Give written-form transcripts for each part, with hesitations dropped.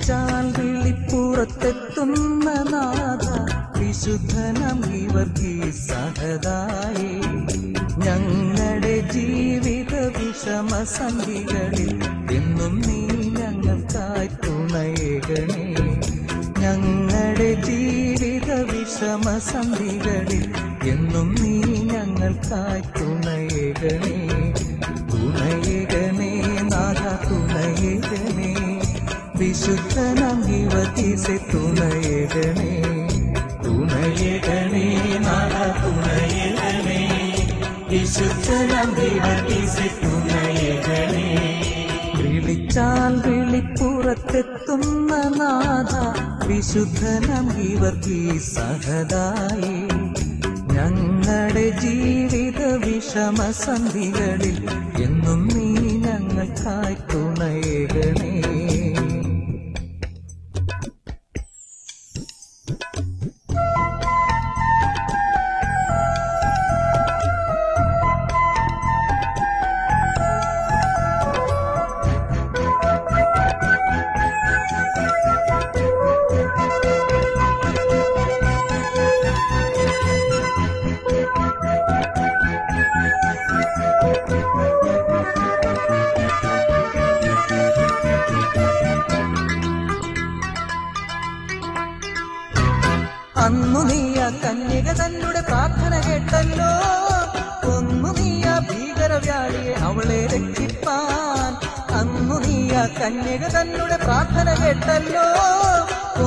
വിളിച്ചാൽ വിളിപ്പുറത്തെത്തുന്ന നാഥ വിശുദ്ധനം ഗീവർഗീസ് സഹദായേ. ഞങ്ങളുടെ ജീവിത വിഷമസന്ധികളിൽ എന്നും നീ ഞങ്ങൾക്കായി തുണയേകണേ. ഞങ്ങളുടെ ജീവിത വിഷമസന്ധികളിൽ എന്നും നീ ഞങ്ങൾക്കായി തുണയേകണേ. തുണയേകണേ നാഥ തുണയേകണേ. വിശുദ്ധനം ഗീവർഗീസേ തുണയേകണേ. തുണയേകണേ നാഥ തുണയേകണേ. വിശുദ്ധനം ഗീവർഗീസേ തുണയേകണേ. വിളിച്ചാൽ വിളിപ്പുറത്തെത്തുന്ന നാഥ വിശുദ്ധനം ഗീവർഗീസ് സഹദായേ. ഞങ്ങളുടെ ജീവിത വിഷമസന്ധികളിൽ എന്നും നീ ഞങ്ങൾക്കായി തുണയേകണേ. അന്നു നീയ കന്യക തന്നെ പ്രാർത്ഥന കേട്ടല്ലോ. ഒന്നു നീയ ഭീകരവ്യാളിയെ അവളെ രക്ഷിപ്പാൻ. അന്നു നീയ കന്യക തന്നെ പ്രാർത്ഥന കേട്ടല്ലോ.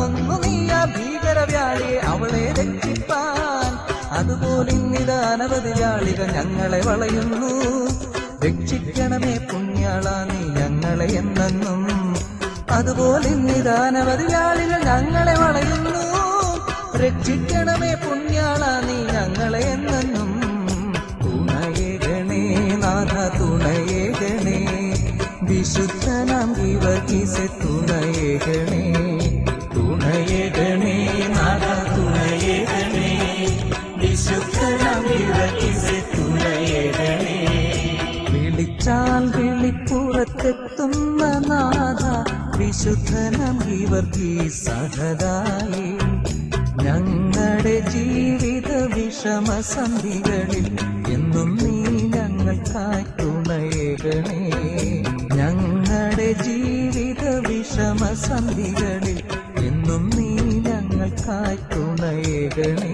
ഒന്നു നീയ ഭീകരവ്യാളിയെ അവളെ രക്ഷിപ്പാൻ. അതുപോലെ ഇന്നിത് അനവധി വ്യാളികൾ ഞങ്ങളെ വളയുന്നു. രക്ഷിക്കണമേ പുണ്യാള നീ ഞങ്ങളെ എന്നെന്നും. അതുപോലെ ഇന്നിത് അനവധി വ്യാളികൾ ഞങ്ങളെ വളയുന്നു. രക്ഷിക്കണമേ പുണ്യാള നീ ഞങ്ങളെ എന്നെന്നും. തുണയേകണേ നാഥ തുണയേകണേ. വിശുദ്ധനാം ഗീവർഗീസേ തുണയേകണേ. തുണയേകണേ നാഥ തുണയേകണേ. വിശുദ്ധനാം ഗീവർഗീസേ തുണയേകണേ. വിളിച്ചാൽ വിളിപ്പുറത്തെത്തുന്ന നാഥ വിശുദ്ധനാം ഗീവർഗീസ് സഹദായേ. ഞങ്ങളുടെ ജീവിത വിഷമസന്ധികളിൽ എന്നും നീ ഞങ്ങൾക്കായി തുണയേകണേ. ഞങ്ങളുടെ ജീവിത വിഷമസന്ധികളിൽ എന്നും നീ ഞങ്ങൾക്കായി തുണയേകണേ.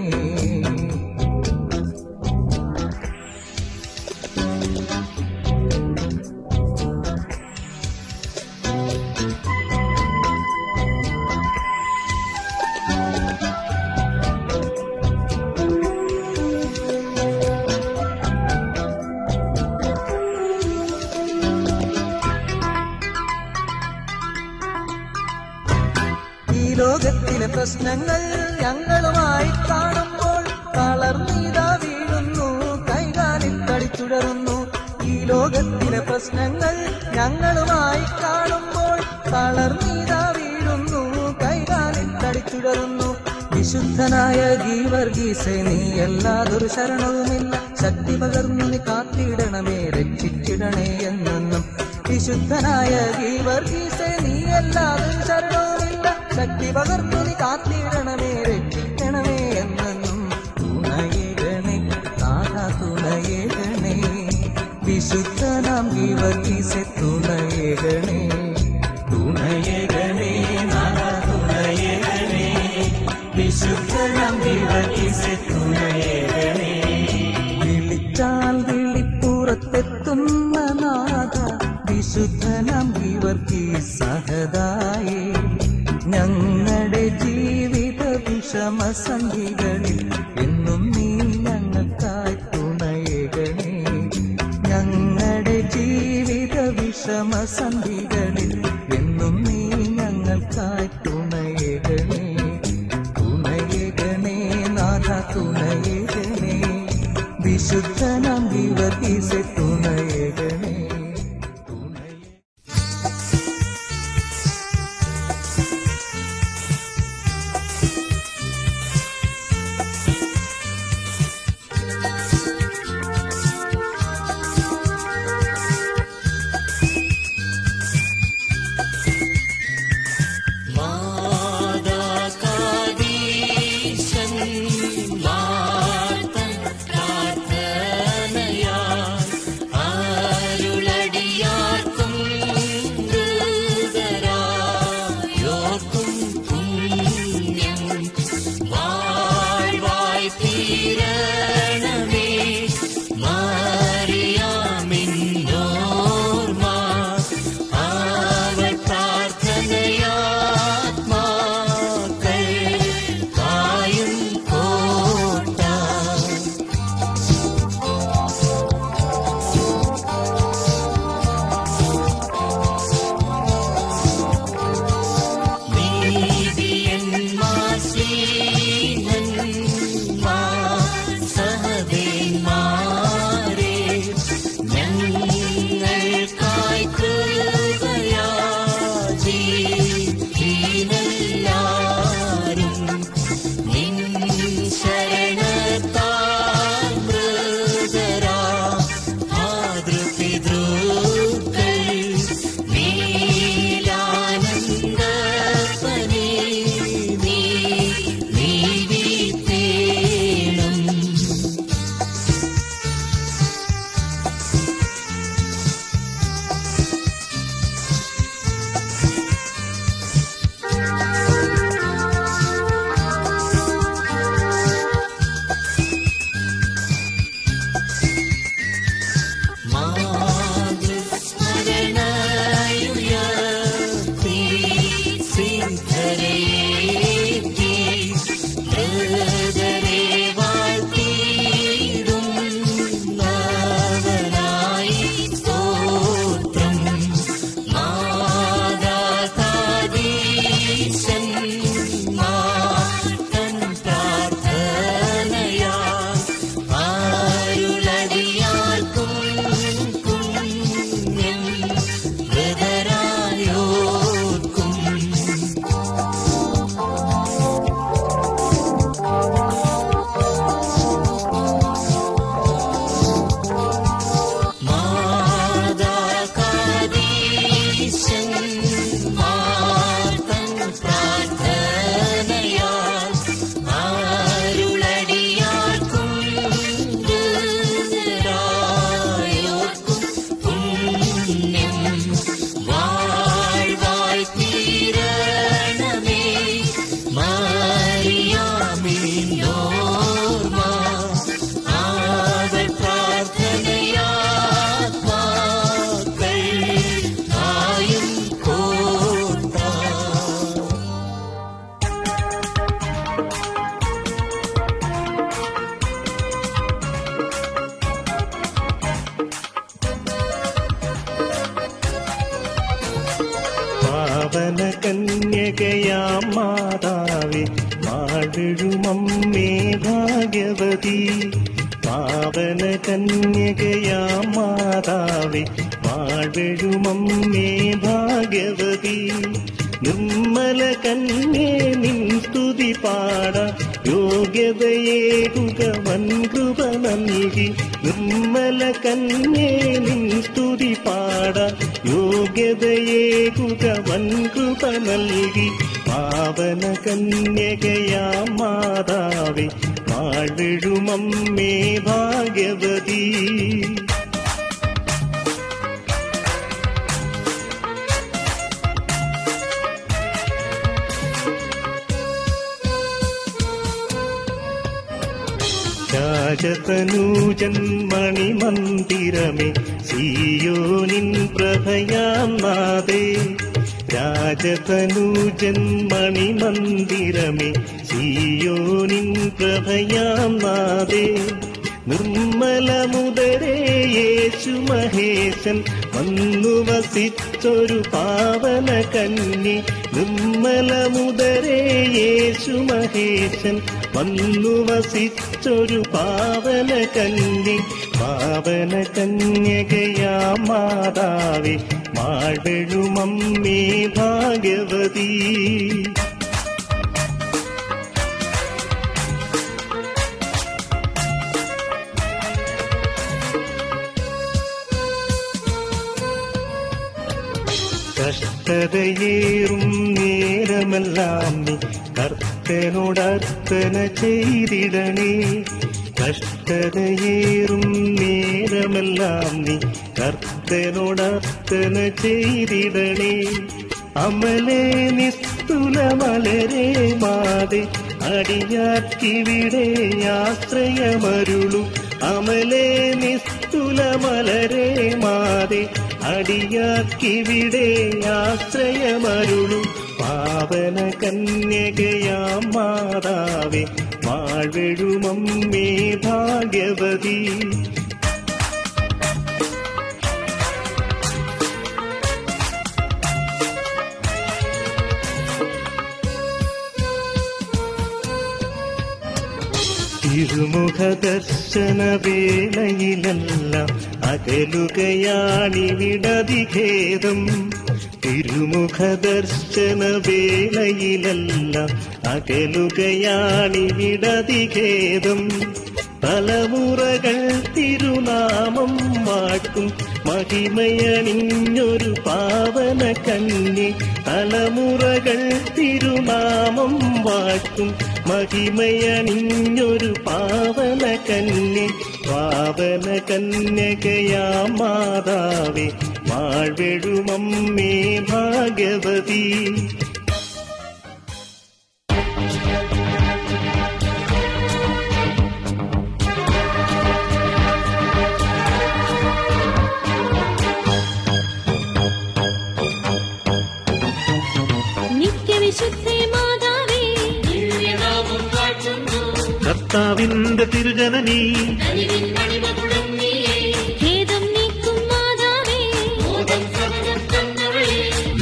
ലോകത്തിലെ പ്രശ്നങ്ങൾ ഞങ്ങളുമായി കാണുമ്പോൾ തളർന്നീതാ വീഴുന്നു, കൈകാലിൽ കടിച്ചുടറുന്നു. ഈ ലോകത്തിലെ പ്രശ്നങ്ങൾ ഞങ്ങളുമായി കാണുമ്പോൾ തളർന്നീതാ വീഴുന്നു, കൈകാലിൽ കടിച്ചുടറുന്നു. വിശുദ്ധനായ ഗീവർഗീസേ നീ എല്ലാതൊരു ശരണവുമില്ല. ശക്തി പകർന്നു നീ കാത്തിടണമേ, രക്ഷിച്ചിടണേ എന്നെന്നും. വിശുദ്ധനായ ഗീവർഗീസേ നീ എല്ലാതൊരു ശരണവുമില്ല. ശക്തി പകർന്നു നീ കാത്തിടണമേ, രക്ഷിക്കണമേ എന്നെന്നും. തുണയേകണേ നാഥ തുണയേകണേ. വിശുദ്ധനാം ഗീവർഗീസേ തുണയേകണേ. തുണയേകണേ നാഥ തുണയേകണേ. വിശുദ്ധനാം ഗീവർഗീസേ തുണയേകണേ. വിളിച്ചാൽ വിളിപ്പുറത്തെത്തുന്ന നാഥ വിശുദ്ധനാം ഗീവർഗീസ് സഹദായേ. ഞങ്ങളുടെ ജീവിത വിഷമസന്ധികളിൽ എന്നും നീ ഞങ്ങൾക്കായി തുണയേകണേ. ഞങ്ങളുടെ ജീവിത വിഷമസന്ധികളിൽ എന്നും നീ ഞങ്ങൾക്കായി തുണയേകണേ. തുണയേകണേ നാഥ തുണയേകണേ. വിശുദ്ധനാം ഗീവർഗീസേ തുണയേകണേ. കന്യകയാം മാതാവേ വാഴ്വെഴുമമ്മേ ഭാഗ്യവതി. പാവന കന്യകയാം മാതാവേ വാഴ്വെഴുമമ്മേ ഭാഗ്യവതി. നിർമ്മല കന്യേ നിൻ സ്തുതി പാട യോഗ്യതയേകുക വൻകൃപ നൽകി. നിർമ്മല കന്യേ നിൻ സ്തുതി പാട യോഗ്യതയേകുക വൻകൃപ നൽകി. പാവന കന്യകയാം മാതാവേ വാഴ്വെഴുമമ്മേ ഭാഗ്യവതി. രാജതനൂജൻ മണിമന്ദിരമേ സിയോനിൻ പ്രഭയാം നാദേ. രാജതനൂജൻ മണിമന്ദിരമേ സിയോനിൻ പ്രഭയാം നാദേ. നിർമ്മലമുദരേ യേശു മഹേശൻ വന്നു വസിച്ചൊരു പാവന കന്യേ. നിർമ്മലമുദരേ യേശു മഹേശൻ വന്നു വസിച്ചൊരു പാവന കന്യേ. പാവന കന്യകയാം മാതാവേ വാഴ്വെഴുമമ്മേ ഭാഗ്യവതി. കഷ്ടതയേറും നേരമെല്ലാം നീ കർത്തനോടർച്ചന ചെയ്തിടണേ. കഷ്ടതയേറും നേരമെല്ലാം നീ കർത്തനോടർച്ചന ചെയ്തിടണേ. അമലേ നിസ്തുലമലരേ മാതേ അടിയാക്കിവിടെ ആശ്രയമരുളു. അമലേ നിസ്തുലമലരേ മാതേ അടിയാക്കിവിടെ ആശ്രയമരുളു. പാവന കന്യകയാം മാതാവേ വാഴ്വെഴുമമ്മേ ഭാഗ്യവതി. തിരുമുഖദർശന വേളയിലെല്ലാം അകലുകയാണിവിടതിഖേദം. തിരുമുഖദർശന വേളയിലെല്ലാം അകലുകയാണിവിടതിഖേദം. തലമുറകൾ തിരുനാമം വാഴ്ത്തും മഹിമയണിഞ്ഞൊരു പാവന കന്യേ. തലമുറകൾ തിരുനാമം വാഴ്ത്തും മഹിമയണിഞ്ഞൊരു പാവന കന്യേ. പാവന കന്യകയാം മാതാവേ വാഴ്വെഴുമമ്മേ ഭാഗ്യവതി. കർത്താവിന്റെ തിരുജനനീ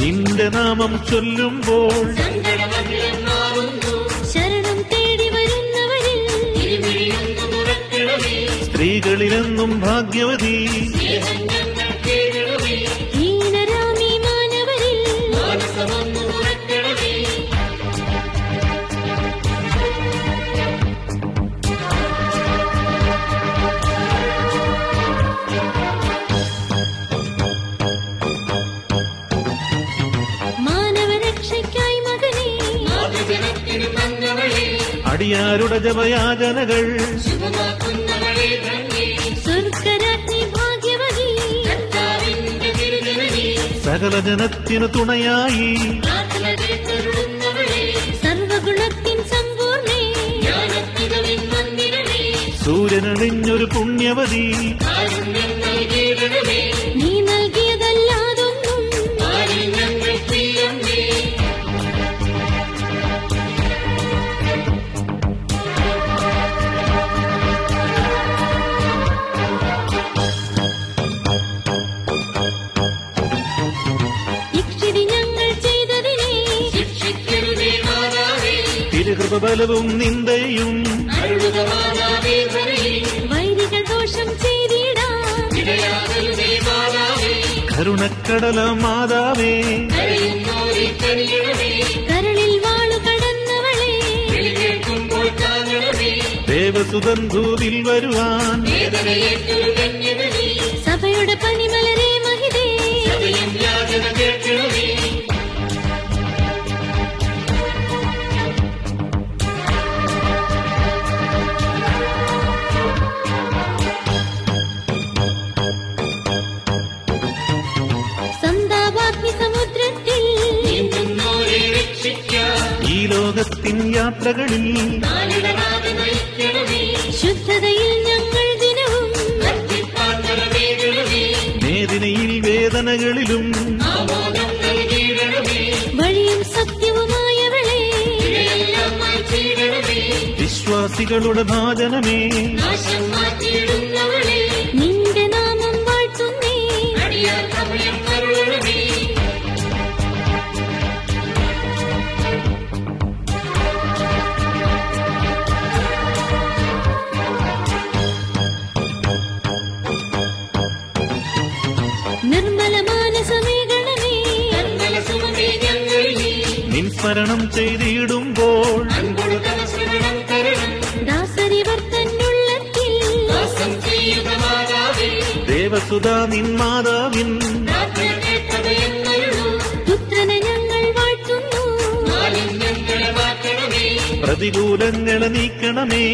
നിന്റെ നാമം ചൊല്ലുമ്പോൾ ശരണം തേടി വരുന്നവരിൽ സ്ത്രീകളിലെന്നും ഭാഗ്യവതി. ഹീനരാമി മാനവരിൽ മാനവരക്ഷയ്ക്കായി മകനേ അടിയാരുടെ ജപയാചനകൾ സ്വർഗരാജ്ഞി ഭാഗ്യവതി. സകല ജനത്തിനു തുണയായി സർവഗുണത്തിൻ സമ്പൂർണ്ണേ സൂര്യനണിഞ്ഞൊരു പുണ്യവതി. നീ നൽകിയതല്ലാതൊന്നും ഇക്ഷിതി ഞങ്ങൾ ചെയ്തതിനെ കോപബലവും നിന്ദയും വൈരികൾ ദോഷം ചെയ്തിടാം കരുണക്കടല മാതാവേ കരളിൽ വാളു കടന്നവളെ ദേവസുതൻ ഭൂവിൽ വരുവാൻ സഭയുടെ പനിമലരെ മഹിതേ സന്താപാഗ്നി സമുദ്രത്തിൽ ഈ ലോകത്തിൻ യാത്രകളിൽ ശുദ്ധതയിൽ ഞങ്ങൾ ദിനവും വേദനയിൽ വേദനകളിലും വഴിയും സത്യവുമായവളെ വിശ്വാസികളുടെ ഭാജനമേ നിന്റെ നാമം വാഴ്ത്തുന്നേ നിർമ്മല മാനസമേഗണമേ നിൻ സ്മരണം ചെയ്തിടുമ്പോൾ ദാസരിവർ തന്നുള്ളത്തിൽ ദേവസുത നിൻ മാതാവിൻ പുത്രനെ ഞങ്ങൾ വാഴ്ത്തുന്നു പ്രതികൂലങ്ങളെ നീക്കണമേ